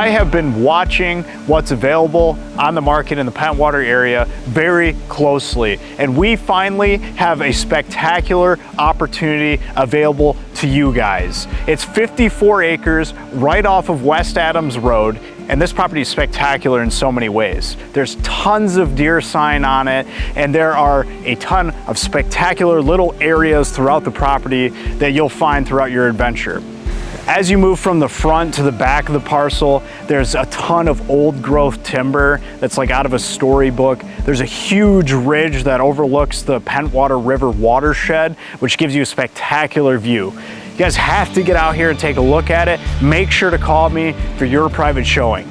I have been watching what's available on the market in the Pentwater area very closely, and we finally have a spectacular opportunity available to you guys. It's 54 acres right off of West Adams Road, and this property is spectacular in so many ways. There's tons of deer sign on it, and there are a ton of spectacular little areas throughout the property that you'll find throughout your adventure. As you move from the front to the back of the parcel, there's a ton of old growth timber that's like out of a storybook. There's a huge ridge that overlooks the Pentwater River watershed, which gives you a spectacular view. You guys have to get out here and take a look at it. Make sure to call me for your private showing.